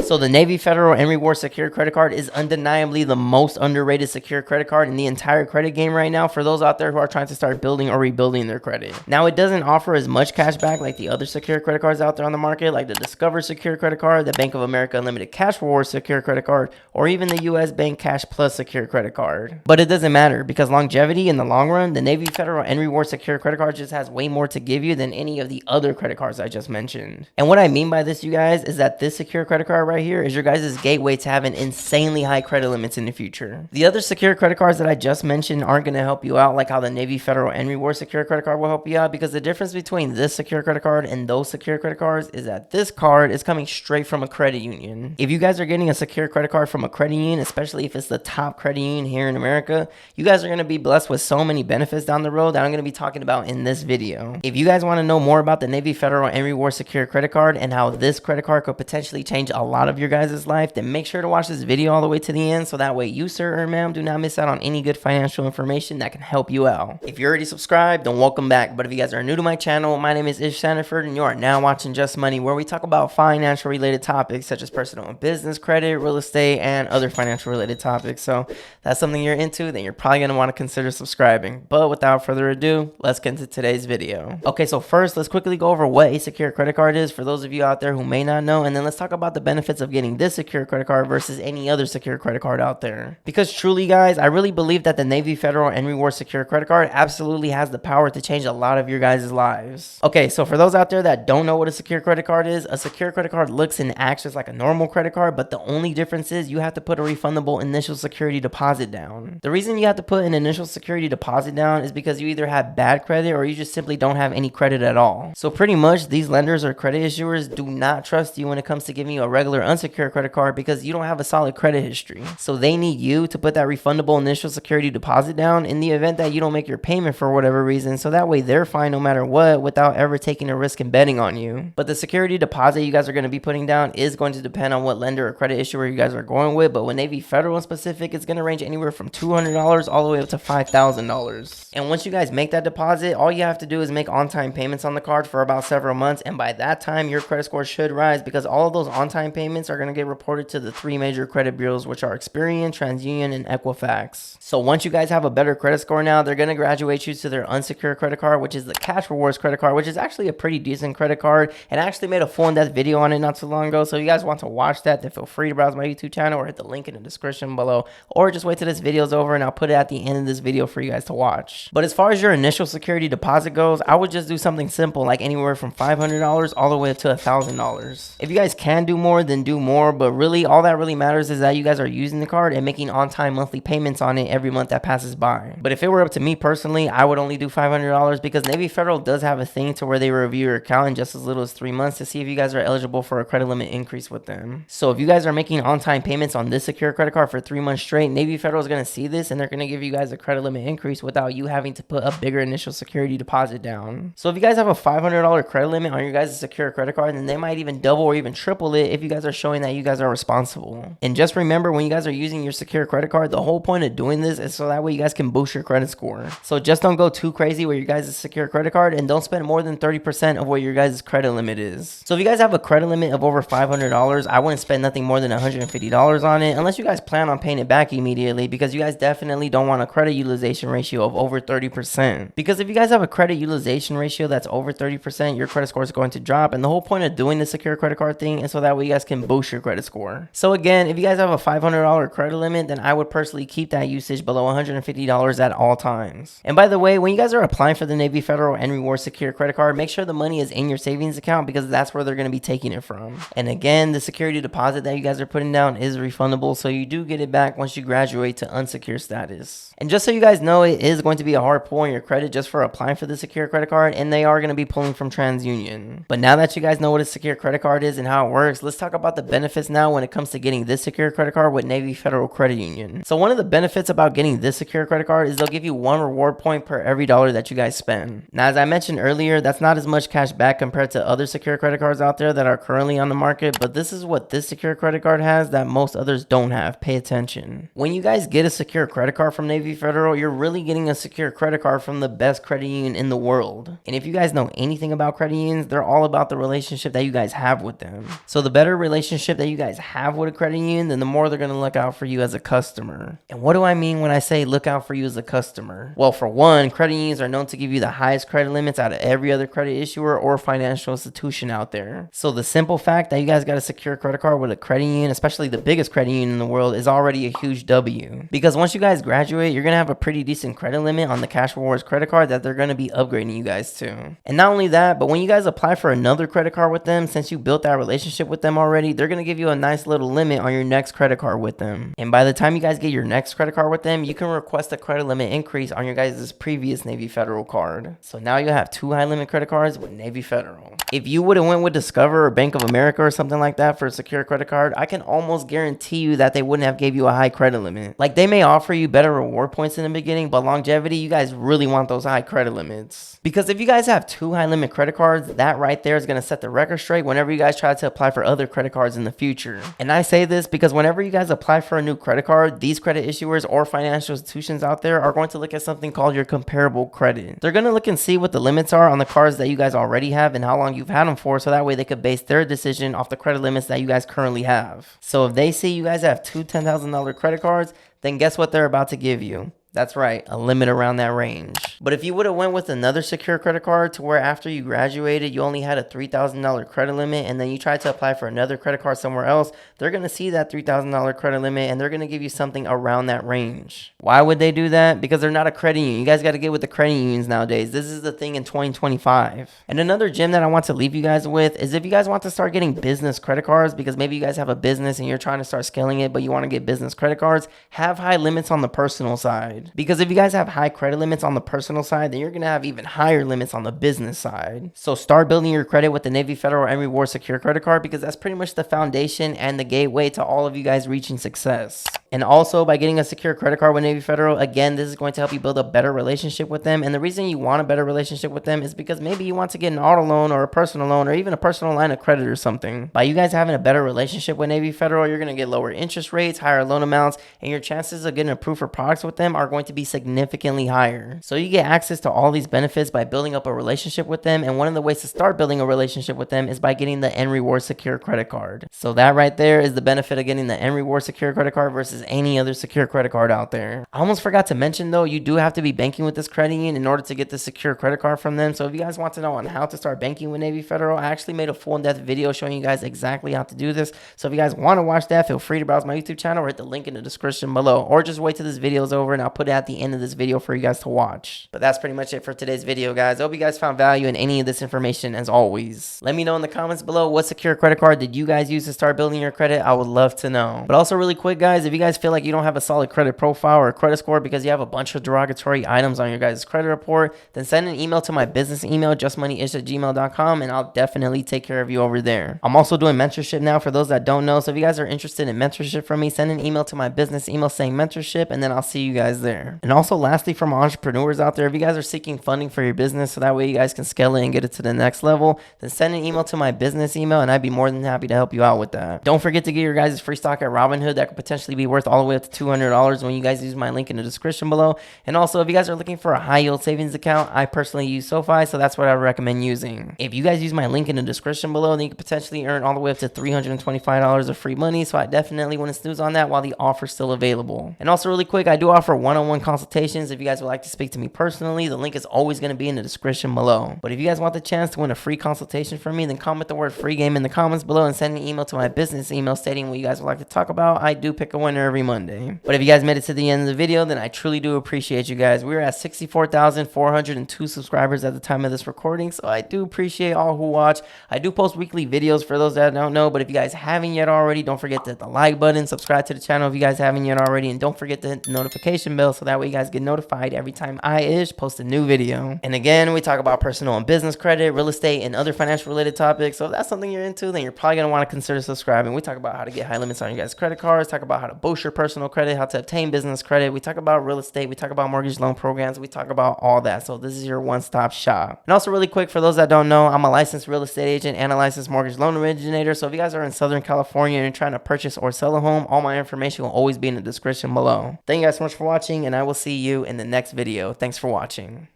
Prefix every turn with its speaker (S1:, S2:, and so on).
S1: So the Navy Federal nRewards Secure Credit Card is undeniably the most underrated secure credit card in the entire credit game right now for those out there who are trying to start building or rebuilding their credit. Now, it doesn't offer as much cash back like the other secure credit cards out there on the market, like the Discover Secure Credit Card, the Bank of America Unlimited Cash Rewards Secure Credit Card, or even the US Bank Cash Plus Secure Credit Card. But it doesn't matter, because longevity in the long run, the Navy Federal nRewards Secure Credit Card just has way more to give you than any of the other credit cards I just mentioned. And what I mean by this, you guys, is that this secure credit card right here is your guys' gateway to having insanely high credit limits in the future. The other secure credit cards that I just mentioned aren't going to help you out like how the Navy Federal nRewards Secure Credit Card will help you out, because the difference between this secure credit card and those secure credit cards is that this card is coming straight from a credit union. If you guys are getting a secure credit card from a credit union, especially if it's the top credit union here in America, you guys are going to be blessed with so many benefits down the road that I'm going to be talking about in this video. If you guys want to know more about the Navy Federal nRewards Secure Credit Card and how this credit card could potentially change a lot of your guys' life, then make sure to watch this video all the way to the end, so that way you, sir or ma'am, do not miss out on any good financial information that can help you out. If you're already subscribed, then welcome back. But if you guys are new to my channel, my name is Ismael Sandiford, and you are now watching Just Money, where we talk about financial related topics such as personal and business, credit, real estate, and other financial related topics. So if that's something you're into, then you're probably going to want to consider subscribing. But without further ado, let's get into today's video. Okay, so first, let's quickly go over what a secure credit card is for those of you out there who may not know, and then let's talk about the benefits of getting this secure credit card versus any other secure credit card out there. Because truly, guys, I really believe that the Navy Federal nRewards Secure Credit Card absolutely has the power to change a lot of your guys' lives. Okay, so for those out there that don't know what a secure credit card is, a secure credit card looks and acts just like a normal credit card, but the only difference is you have to put a refundable initial security deposit down. The reason you have to put an initial security deposit down is because you either have bad credit or you just simply don't have any credit at all. So pretty much these lenders or credit issuers do not trust you when it comes to giving you a regular unsecured credit card because you don't have a solid credit history. So they need you to put that refundable initial security deposit down in the event that you don't make your payment for whatever reason, so that way they're fine no matter what without ever taking a risk and betting on you. But the security deposit you guys are going to be putting down is going to depend on what lender or credit issuer you guys are going with, but with Navy Federal in specific, it's going to range anywhere from $200 all the way up to $5,000. And once you guys make that deposit, all you have to do is make on-time payments on the card for about several months, and by that time your credit score should rise, because all of those on-time payments are going to get reported to the three major credit bureaus, which are Experian, TransUnion, and Equifax. So once you guys have a better credit score now, they're going to graduate you to their unsecured credit card, which is the Cash Rewards credit card, which is actually a pretty decent credit card, and I actually made a full in-depth video on it not too long ago. So if you guys want to watch that, then feel free to browse my YouTube channel or hit the link in the description below, or just wait till this video's over and I'll put it at the end of this video for you guys to watch. But as far as your initial security deposit goes, I would just do something simple, like anywhere from $500 all the way up to $1,000. If you guys can do more, then do more, but really all that really matters is that you guys are using the card and making on-time monthly payments on it every month that passes by. But if it were up to me personally, I would only do $500 because Navy Federal does have a thing to where they review your account in just as little as 3 months to see if you guys are eligible for a credit limit increase with them. So if you guys are making on-time payments on this secure credit card for 3 months straight, Navy Federal is going to see this and they're going to give you guys a credit limit increase without you having to put a bigger initial security deposit down. So if you guys have a $500 credit limit on your guys' secure credit card, then they might even double or even triple it if you guys are showing that you guys are responsible. And just remember, when you guys are using your secure credit card, the whole point of doing this is so that way you guys can boost your credit score. So just don't go too crazy with your guys' secure credit card, and don't spend more than 30% of what your guys' credit limit is. So if you guys have a credit limit of over $500, I wouldn't spend nothing more than $150 on it unless you guys plan on paying it back immediately, because you guys definitely don't want a credit utilization ratio of over 30%. Because if you guys have a credit utilization ratio that's over 30%, your credit score is going to drop, and the whole point of doing the secure credit card thing is so that way you guys can boost your credit score. So again, if you guys have a $500 credit limit, then I would personally keep that usage below $150 at all times. And by the way, when you guys are applying for the Navy Federal nRewards Secure Credit Card, make sure the money is in your savings account, because that's where they're going to be taking it from. And again, the security deposit that you guys are putting down is refundable, so you do get it back once you graduate to unsecured status. And just so you guys know, it is going to be a hard pull on your credit just for applying for the secure credit card, and they are going to be pulling from TransUnion. But now that you guys know what a secure credit card is and how it works, let's talk about the benefits now when it comes to getting this secure credit card with Navy Federal Credit Union. So one of the benefits about getting this secure credit card is they'll give you 1 reward point per every dollar that you guys spend. Now, as I mentioned earlier, that's not as much cash back compared to other secure credit cards out there that are currently on the market, but this is what this secure credit card has that most others don't have. Pay attention. When you guys get a secure credit card from Navy Federal, you're really getting a secure credit card from the best credit union in the world. And if you guys know anything about credit unions, they're all about the relationship that you guys have with them. So the better relationship relationship that you guys have with a credit union, then the more they're going to look out for you as a customer. And what do I mean when I say look out for you as a customer? Well, for one, credit unions are known to give you the highest credit limits out of every other credit issuer or financial institution out there. So the simple fact that you guys got a secure credit card with a credit union, especially the biggest credit union in the world, is already a huge W. Because once you guys graduate, you're going to have a pretty decent credit limit on the Cash Rewards credit card that they're going to be upgrading you guys to. And not only that, but when you guys apply for another credit card with them, since you built that relationship with them already, they're going to give you a nice little limit on your next credit card with them. And by the time you guys get your next credit card with them, you can request a credit limit increase on your guys' previous Navy Federal card. So now you have 2 high limit credit cards with Navy Federal. If you would have went with Discover or Bank of America or something like that for a secure credit card, I can almost guarantee you that they wouldn't have gave you a high credit limit. Like, they may offer you better reward points in the beginning, but longevity, you guys really want those high credit limits. Because if you guys have 2 high limit credit cards, that right there is going to set the record straight whenever you guys try to apply for other credit cards in the future. And I say this because whenever you guys apply for a new credit card, these credit issuers or financial institutions out there are going to look at something called your comparable credit. They're going to look and see what the limits are on the cards that you guys already have and how long you've had them for, so that way they could base their decision off the credit limits that you guys currently have. So if they see you guys have 2 $10,000 credit cards, then guess what they're about to give you? That's right, a limit around that range. But if you would have went with another secure credit card to where after you graduated, you only had a $3,000 credit limit, and then you tried to apply for another credit card somewhere else, they're going to see that $3,000 credit limit and they're going to give you something around that range. Why would they do that? Because they're not a credit union. You guys got to get with the credit unions nowadays. This is the thing in 2025. And another gem that I want to leave you guys with is if you guys want to start getting business credit cards, because maybe you guys have a business and you're trying to start scaling it, but you want to get business credit cards, have high limits on the personal side. Because if you guys have high credit limits on the personal side, then you're going to have even higher limits on the business side. So start building your credit with the Navy Federal nRewards secure credit card, because that's pretty much the foundation and the gateway to all of you guys reaching success. And also, by getting a secure credit card with Navy Federal, again, this is going to help you build a better relationship with them. And the reason you want a better relationship with them is because maybe you want to get an auto loan or a personal loan or even a personal line of credit or something. By you guys having a better relationship with Navy Federal, you're going to get lower interest rates, higher loan amounts, and your chances of getting approved for products with them are going to be significantly higher. So you get access to all these benefits by building up a relationship with them. And one of the ways to start building a relationship with them is by getting the nRewards secure credit card. So that right there is the benefit of getting the nRewards secure credit card versus any other secure credit card out there. I almost forgot to mention though, you do have to be banking with this credit union in order to get the secure credit card from them. So if you guys want to know on how to start banking with Navy Federal, I actually made a full in-depth video showing you guys exactly how to do this. So if you guys want to watch that, feel free to browse my YouTube channel or hit the link in the description below, or just wait till this video is over and I'll put it at the end of this video for you guys to watch. But that's pretty much it for today's video, guys. I hope you guys found value in any of this information. As always, let me know in the comments below what secure credit card did you guys use to start building your credit. I would love to know. But also really quick, guys, if you guys feel like you don't have a solid credit profile or a credit score because you have a bunch of derogatory items on your guys' credit report, then send an email to my business email, justmoneyish@gmail.com, and I'll definitely take care of you over there. I'm also doing mentorship now for those that don't know. So if you guys are interested in mentorship from me, send an email to my business email saying mentorship, and then I'll see you guys there. And also lastly, for my entrepreneurs out there, if you guys are seeking funding for your business so that way you guys can scale it and get it to the next level, then send an email to my business email and I'd be more than happy to help you out with that. Don't forget to get your guys' free stock at Robinhood. That could potentially be worth all the way up to $200 when you guys use my link in the description below. And also, if you guys are looking for a high yield savings account, I personally use SoFi, so that's what I would recommend using. If you guys use my link in the description below, then you could potentially earn all the way up to $325 of free money. So I definitely wouldn't snooze on that while the offer's still available. And also really quick, I do offer one-on-one consultations. If you guys would like to speak to me personally, the link is always going to be in the description below. But if you guys want the chance to win a free consultation from me, then comment the word free game in the comments below and send an email to my business email stating what you guys would like to talk about. I do pick a winner every Monday. But if you guys made it to the end of the video, then I truly do appreciate you guys. We're at 64,402 subscribers at the time of this recording, so I do appreciate all who watch. I do post weekly videos for those that don't know, but if you guys haven't yet already, don't forget to hit the like button, subscribe to the channel if you guys haven't yet already, and don't forget to hit the notification bell so that way you guys get notified every time I post a new video. And again, we talk about personal and business credit, real estate, and other financial related topics. So if that's something you're into, then you're probably going to want to consider subscribing. We talk about how to get high limits on your guys' credit cards, talk about how to boost your personal credit, how to obtain business credit. We talk about real estate. We talk about mortgage loan programs. We talk about all that. So this is your one-stop shop. And also really quick, for those that don't know, I'm a licensed real estate agent and a licensed mortgage loan originator. So if you guys are in Southern California and you're trying to purchase or sell a home, all my information will always be in the description below. Thank you guys so much for watching, and I will see you in the next video. Thanks for watching.